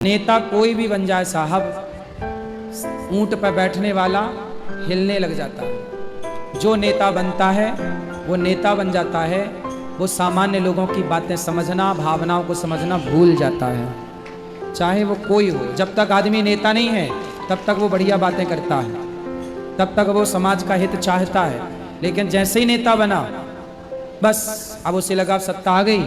नेता कोई भी बन जाए साहब, ऊंट पर बैठने वाला हिलने लग जाता है। जो नेता बनता है वो नेता बन जाता है, वो सामान्य लोगों की बातें समझना, भावनाओं को समझना भूल जाता है। चाहे वो कोई हो, जब तक आदमी नेता नहीं है तब तक वो बढ़िया बातें करता है, तब तक वो समाज का हित चाहता है। लेकिन जैसे ही नेता बना, बस अब उसे लगा अब सत्ता आ गई,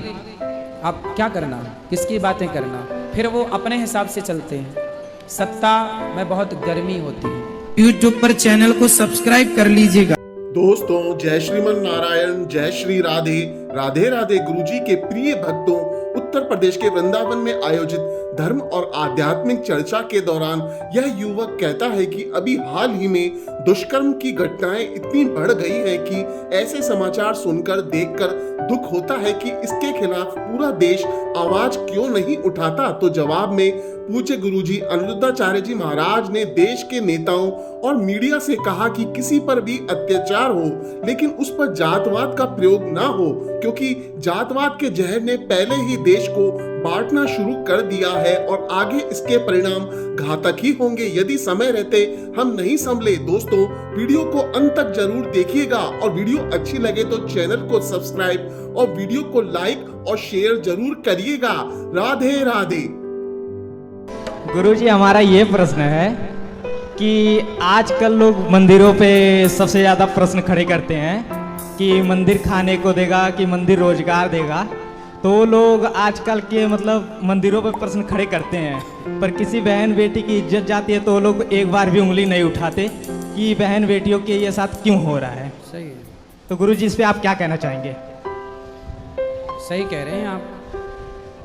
अब क्या करना, किसकी बातें करना, फिर वो अपने हिसाब से चलते हैं। सत्ता में बहुत गर्मी होती है। YouTube पर चैनल को सब्सक्राइब कर लीजिएगा। दोस्तों, जय श्रीमन नारायण, जय श्री राधे राधे राधे। गुरुजी के प्रिय भक्तों, उत्तर प्रदेश के वृंदावन में आयोजित धर्म और आध्यात्मिक चर्चा के दौरान यह युवक कहता है कि अभी हाल ही में दुष्कर्म की घटनाएं इतनी बढ़ गई हैं कि ऐसे समाचार सुनकर देखकर दुख होता है कि इसके खिलाफ पूरा देश आवाज क्यों नहीं उठाता। तो जवाब में पूज्य गुरुजी अनिरुद्धाचार्य जी महाराज ने देश के नेताओं और मीडिया से कहा कि किसी पर भी अत्याचार हो लेकिन उस पर जातवाद का प्रयोग ना हो, क्योंकि जातवाद के जहर ने पहले ही देश को बांटना शुरू कर दिया है और आगे इसके परिणाम घातक ही होंगे यदि समय रहते हम नहीं संभले। दोस्तों, वीडियो को अंत तक जरूर देखिएगा और वीडियो अच्छी लगे तो चैनल को सब्सक्राइब और वीडियो को लाइक और शेयर जरूर करिएगा। राधे राधे। गुरुजी, हमारा ये प्रश्न है कि आजकल लोग मंदिरों पे सबसे ज़्यादा प्रश्न खड़े करते हैं कि मंदिर खाने को देगा कि मंदिर रोजगार देगा। तो लोग आजकल के मतलब मंदिरों पे प्रश्न खड़े करते हैं, पर किसी बहन बेटी की इज्जत जाती है तो लोग एक बार भी उंगली नहीं उठाते कि बहन बेटियों के ये साथ क्यों हो रहा है। सही है, तो गुरुजी, इस पे आप क्या कहना चाहेंगे? सही कह रहे हैं आप।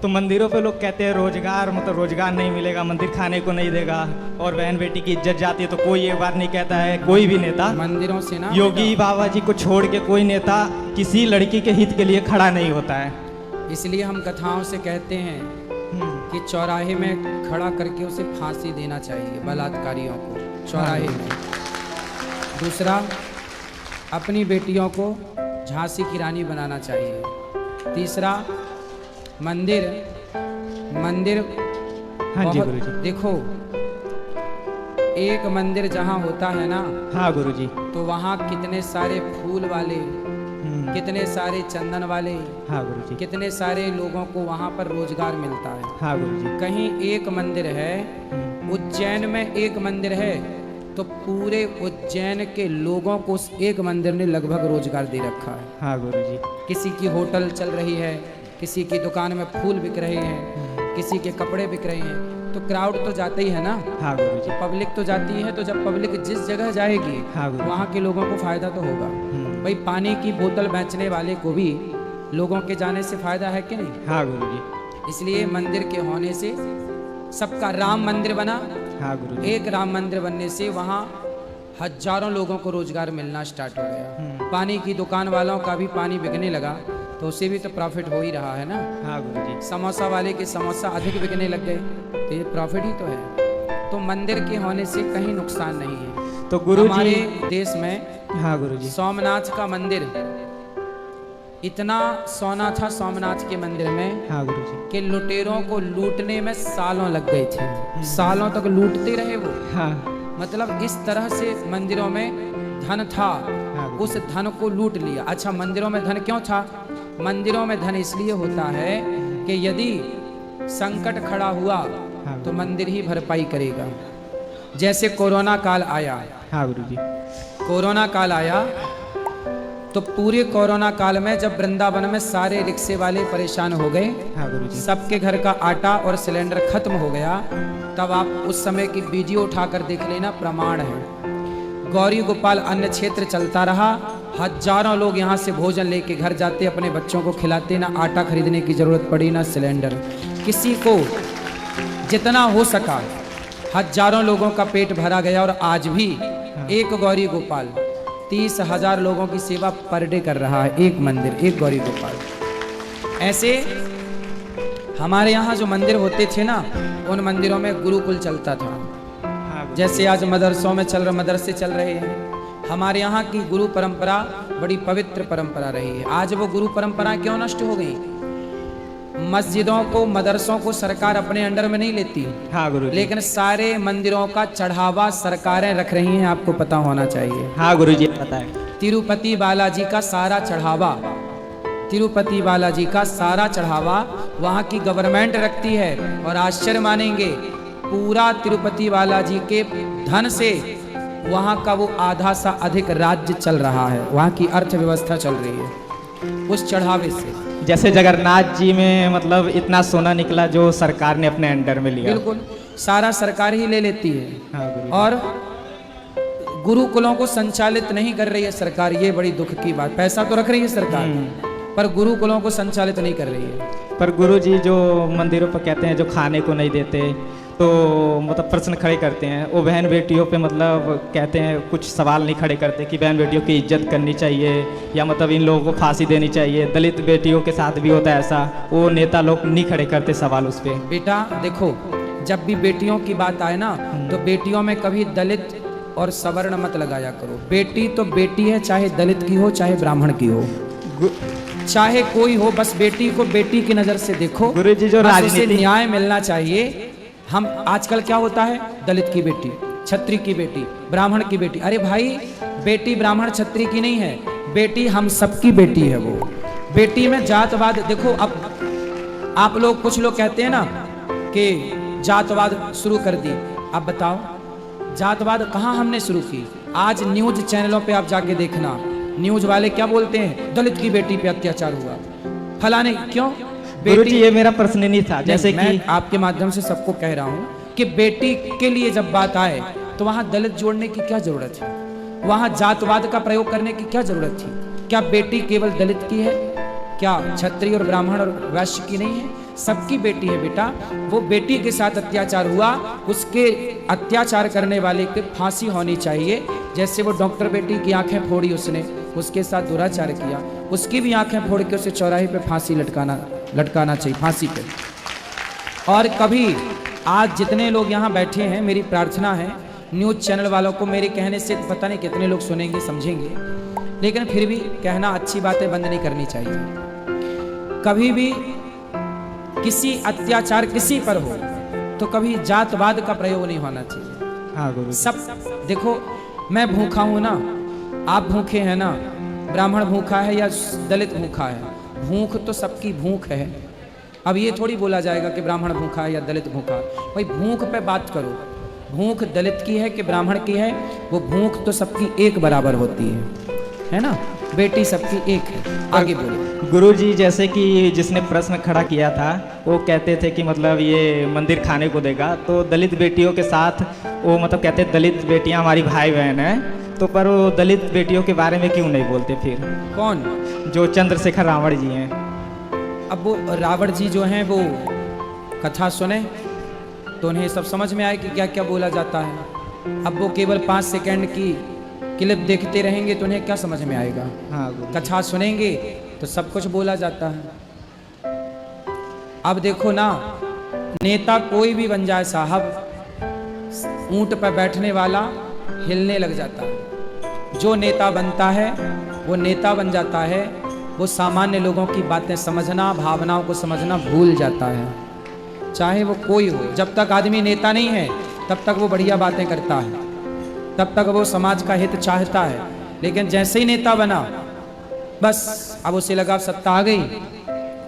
तो मंदिरों पे लोग कहते हैं रोजगार मतलब रोजगार नहीं मिलेगा, मंदिर खाने को नहीं देगा, और बहन बेटी की इज्जत जाती है तो कोई एक बार नहीं कहता है, कोई भी नेता मंदिरों से ना, योगी बाबा जी को छोड़ के कोई नेता किसी लड़की के हित के लिए खड़ा नहीं होता है। इसलिए हम कथाओं से कहते हैं कि चौराहे में खड़ा करके उसे फांसी देना चाहिए, बलात्कारियों को चौराहे में। दूसरा, अपनी बेटियों को झांसी की रानी बनाना चाहिए। तीसरा, मंदिर हाँ जी गुरुजी। देखो, एक मंदिर जहाँ होता है ना, हाँ गुरुजी, तो वहाँ कितने सारे फूल वाले, कितने सारे चंदन वाले, हाँ गुरुजी, कितने सारे लोगों को वहाँ पर रोजगार मिलता है। हाँ गुरुजी। कहीं एक मंदिर है, उज्जैन में एक मंदिर है, तो पूरे उज्जैन के लोगों को उस एक मंदिर ने लगभग रोजगार दे रखा है। हाँ गुरुजी। किसी की होटल चल रही है, किसी की दुकान में फूल बिक रहे हैं, किसी के कपड़े बिक रहे हैं, तो क्राउड तो जाता ही है ना। हाँ गुरुजी। पब्लिक तो जाती है, तो जब पब्लिक जिस जगह जाएगी हाँ गुरुजी। वहाँ के लोगों को फायदा तो होगा। भाई, पानी की बोतल बेचने वाले को भी लोगों के जाने से फायदा है कि नहीं? हाँ गुरुजी। इसलिए मंदिर के होने से सबका राम मंदिर बना। हाँ गुरुजी। एक राम मंदिर बनने से वहाँ हजारों लोगों को रोजगार मिलना स्टार्ट हो गया। पानी की दुकान वालों का भी पानी बिकने लगा तो उसे भी तो प्रॉफिट हो ही रहा है ना। हाँ गुरुजी। समोसा वाले के समोसा अधिक बिकने लग गए तो ये प्रॉफिट ही तो है। तो मंदिर के होने से कहीं नुकसान नहीं है। तो गुरुजी, हमारे देश में हाँ गुरुजी, सोमनाथ का मंदिर इतना सोना था, सोमनाथ के मंदिर में, हाँ गुरुजी, कि लुटेरों को लूटने में सालों लग गए थे। सालों तक लूटते रहे वो। हाँ मतलब इस तरह से मंदिरों में धन था, हाँ। उस धन को लूट लिया। अच्छा, मंदिरों में धन क्यों था? मंदिरों में धन इसलिए होता है कि यदि संकट खड़ा हुआ हाँ। तो मंदिर ही भरपाई करेगा। जैसे कोरोना काल आया, हाँ गुरुजी, कोरोना काल आया तो पूरे कोरोना काल में जब वृंदावन में सारे रिक्शे वाले परेशान हो गए, हाँ गुरुजी, सबके घर का आटा और सिलेंडर खत्म हो गया, तब आप उस समय की वीडियो उठाकर देख लेना, प्रमाण है। गौरी गोपाल अन्न क्षेत्र चलता रहा, हजारों लोग यहाँ से भोजन लेके घर जाते, अपने बच्चों को खिलाते, ना आटा खरीदने की जरूरत पड़ी ना सिलेंडर। किसी को जितना हो सका हजारों लोगों का पेट भरा गया। और आज भी एक गौरी गोपाल 30,000 लोगों की सेवा पर डे कर रहा है, एक मंदिर, एक गौरी गोपाल। ऐसे हमारे यहाँ जो मंदिर होते थे ना, उन मंदिरों में गुरुकुल चलता था। जैसे आज मदरसों में मदरसे चल रहे हैं, हमारे यहाँ की गुरु परंपरा बड़ी पवित्र परंपरा रही है। आज वो गुरु परंपरा क्यों नष्ट हो गई? मस्जिदों को, मदरसों को सरकार अपने अंडर में नहीं लेती, हाँ गुरुजी। लेकिन सारे मंदिरों का चढ़ावा सरकारें रख रही हैं, आपको पता होना चाहिए। हाँ गुरुजी पता है। तिरुपति बालाजी का सारा चढ़ावा, तिरुपति बालाजी का सारा चढ़ावा वहाँ की गवर्नमेंट रखती है। और आश्चर्य मानेंगे, पूरा तिरुपति बालाजी के धन से वहाँ का वो आधा सा अधिक राज्य चल रहा है, वहाँ की अर्थव्यवस्था चल रही है उस चढ़ावे से। जैसे जगन्नाथ जी में मतलब इतना सोना निकला जो सरकार ने अपने अंडर में लिया। बिल्कुल, सारा सरकार ही ले लेती है। हाँ गुरुजी। और गुरुकुलों को संचालित नहीं कर रही है सरकार, ये बड़ी दुख की बात। पैसा तो रख रही है सरकार, पर गुरुकुलों को संचालित नहीं कर रही है। पर गुरुजी जो मंदिरों पर कहते हैं जो खाने को नहीं देते, तो मतलब प्रश्न खड़े करते हैं, वो बहन बेटियों पे मतलब कहते हैं कुछ सवाल नहीं खड़े करते कि बहन बेटियों की इज्जत करनी चाहिए या मतलब इन लोगों को फांसी देनी चाहिए। दलित बेटियों के साथ भी होता है ऐसा, वो नेता लोग नहीं खड़े करते सवाल उस पर। बेटा देखो, जब भी बेटियों की बात आए ना, तो बेटियों में कभी दलित और सवर्ण मत लगाया करो। बेटी तो बेटी है, चाहे दलित की हो चाहे ब्राह्मण की हो, चाहे कोई हो, बस बेटी को बेटी की नज़र से देखो। गुरुजी जो बस उसे राजनीति न्याय मिलना चाहिए। हम आजकल क्या होता है, दलित की बेटी, क्षत्रिय की बेटी, ब्राह्मण की बेटी। अरे भाई, बेटी ब्राह्मण क्षत्रिय की नहीं है, बेटी हम सबकी बेटी है। वो बेटी में जातवाद देखो। अब आप लोग, कुछ लोग कहते हैं ना कि जातवाद शुरू कर दी। अब बताओ, जातवाद कहाँ हमने शुरू की? आज न्यूज चैनलों पे आप जाके देखना, न्यूज वाले क्या बोलते हैं, दलित की बेटी पे अत्याचार हुआ, फलाने। क्यों? गुरुजी ये मेरा प्रश्न नहीं था। जैसे मैं कि आपके माध्यम से सबको कह रहा हूँ कि बेटी के लिए जब बात आए तो वहाँ दलित जोड़ने की क्या जरूरत है, वहाँ जातवाद का प्रयोग करने की क्या जरूरत थी? क्या बेटी केवल दलित की है? क्या क्षत्रिय और ब्राह्मण और वैश्य की नहीं है? सबकी बेटी है बेटा। वो बेटी के साथ अत्याचार हुआ, उसके अत्याचार करने वाले की फांसी होनी चाहिए। जैसे वो डॉक्टर बेटी की आंखें फोड़ी, उसने उसके साथ दुराचार किया, उसकी भी आंखें फोड़ के उसे चौराहे पे फांसी लटकाना चाहिए, फांसी पे। और कभी आज जितने लोग यहाँ बैठे हैं, मेरी प्रार्थना है न्यूज़ चैनल वालों को, मेरे कहने से पता नहीं कितने लोग सुनेंगे समझेंगे, लेकिन फिर भी कहना, अच्छी बातें बंद नहीं करनी चाहिए। कभी भी किसी अत्याचार किसी पर हो तो कभी जातवाद का प्रयोग नहीं होना चाहिए। हाँ गुरु। सब देखो, मैं भूखा हूं ना, आप भूखे हैं ना, ब्राह्मण भूखा है या दलित भूखा है, भूख तो सबकी भूख है। अब ये थोड़ी बोला जाएगा कि ब्राह्मण भूखा है या दलित भूखा है। भाई भूख पे बात करो, भूख दलित की है कि ब्राह्मण की है, वो भूख तो सबकी एक बराबर होती है ना? बेटी सबकी एक है। आगे बोलो। गुरुजी जैसे कि जिसने प्रश्न खड़ा किया था, वो कहते थे कि मतलब ये मंदिर खाने को देगा, तो दलित बेटियों के साथ वो मतलब कहते दलित बेटियां हमारी भाई बहन हैं, तो पर वो दलित बेटियों के बारे में क्यों नहीं बोलते फिर? कौन? जो चंद्रशेखर रावण जी हैं। अब वो रावण जी जो हैं, वो कथा सुने तो उन्हें सब समझ में आए कि क्या क्या बोला जाता है। अब वो केवल 5 सेकंड की क्लिप देखते रहेंगे तो उन्हें क्या समझ में आएगा? हाँ गुरु। कथा सुनेंगे तो सब कुछ बोला जाता है। अब देखो ना, नेता कोई भी बन जाए साहब, ऊंट पर बैठने वाला हिलने लग जाता है। जो नेता बनता है वो नेता बन जाता है, वो सामान्य लोगों की बातें समझना, भावनाओं को समझना भूल जाता है, चाहे वो कोई हो। जब तक आदमी नेता नहीं है तब तक वो बढ़िया बातें करता है, तब तक वो समाज का हित चाहता है। लेकिन जैसे ही नेता बना, बस अब उसे लगा सत्ता आ गई,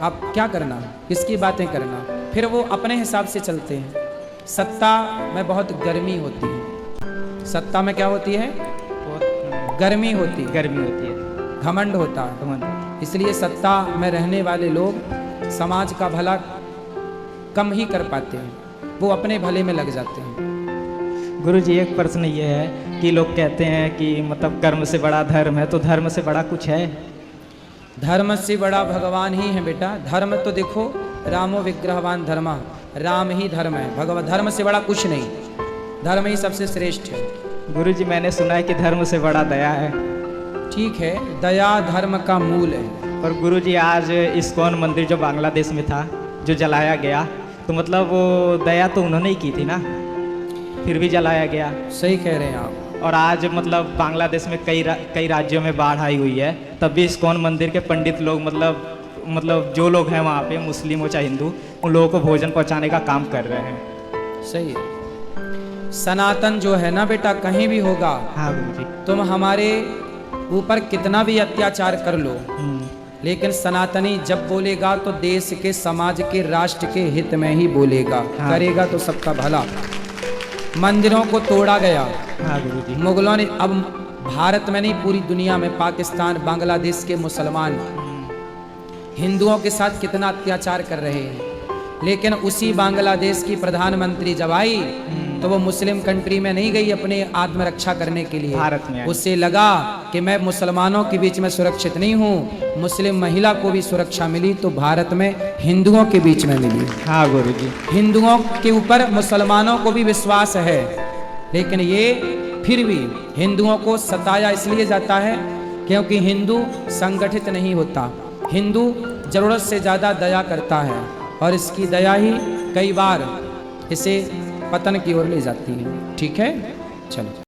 अब क्या करना, किसकी बातें करना, फिर वो अपने हिसाब से चलते हैं। सत्ता में बहुत गर्मी होती है, सत्ता में क्या होती है? गर्मी होती है, गर्मी होती है, घमंड होता है। घमंड। इसलिए सत्ता में रहने वाले लोग समाज का भला कम ही कर पाते हैं, वो अपने भले में लग जाते हैं। गुरुजी एक प्रश्न ये है कि लोग कहते हैं कि मतलब कर्म से बड़ा धर्म है, तो धर्म से बड़ा कुछ है? धर्म से बड़ा भगवान ही है बेटा। धर्म तो देखो, रामो विग्रहवान धर्मा, राम ही धर्म है, भगवान। धर्म से बड़ा कुछ नहीं, धर्म ही सबसे श्रेष्ठ है। गुरुजी मैंने सुना है कि धर्म से बड़ा दया है। ठीक है, दया धर्म का मूल है। पर गुरुजी आज इस्कॉन मंदिर जो बांग्लादेश में था, जो जलाया गया, तो मतलब वो दया तो उन्होंने ही की थी ना, फिर भी जलाया गया। सही कह रहे हैं आप। और आज मतलब बांग्लादेश में कई राज्यों में बाढ़ आई हुई है, तब भी इस्कॉन मंदिर के पंडित लोग मतलब मतलब जो लोग हैं वहाँ पे, मुस्लिम हो चाहे हिंदू, उन लोगों को भोजन पहुँचाने का काम कर रहे हैं। सही है। सनातन जो है ना बेटा, कहीं भी होगा, हाँ गुरुजी। तुम हमारे ऊपर कितना भी अत्याचार कर लो, हम्म, लेकिन सनातनी जब बोलेगा तो देश के, समाज के, राष्ट्र के हित में ही बोलेगा। हाँ। करेगा तो सबका भला। मंदिरों को तोड़ा गया हाँ गुरुजी। मुगलों ने। अब भारत में नहीं, पूरी दुनिया में पाकिस्तान, बांग्लादेश के मुसलमान हिंदुओं के साथ कितना अत्याचार कर रहे हैं। लेकिन उसी बांग्लादेश की प्रधानमंत्री जब आई तो वो मुस्लिम कंट्री में नहीं गई अपने आत्मरक्षा करने के लिए, भारत में आई। उससे लगा कि मैं मुसलमानों के बीच में सुरक्षित नहीं हूँ, मुस्लिम महिला को भी सुरक्षा मिली तो भारत में हिंदुओं के बीच में मिली। हाँ गुरुजी। हिंदुओं के ऊपर मुसलमानों को भी विश्वास है, लेकिन ये फिर भी हिंदुओं को सताया इसलिए जाता है क्योंकि हिंदू संगठित नहीं होता। हिंदू जरूरत से ज़्यादा दया करता है और इसकी दया ही कई बार इसे पतन की ओर ले जाती है। ठीक है, चलो।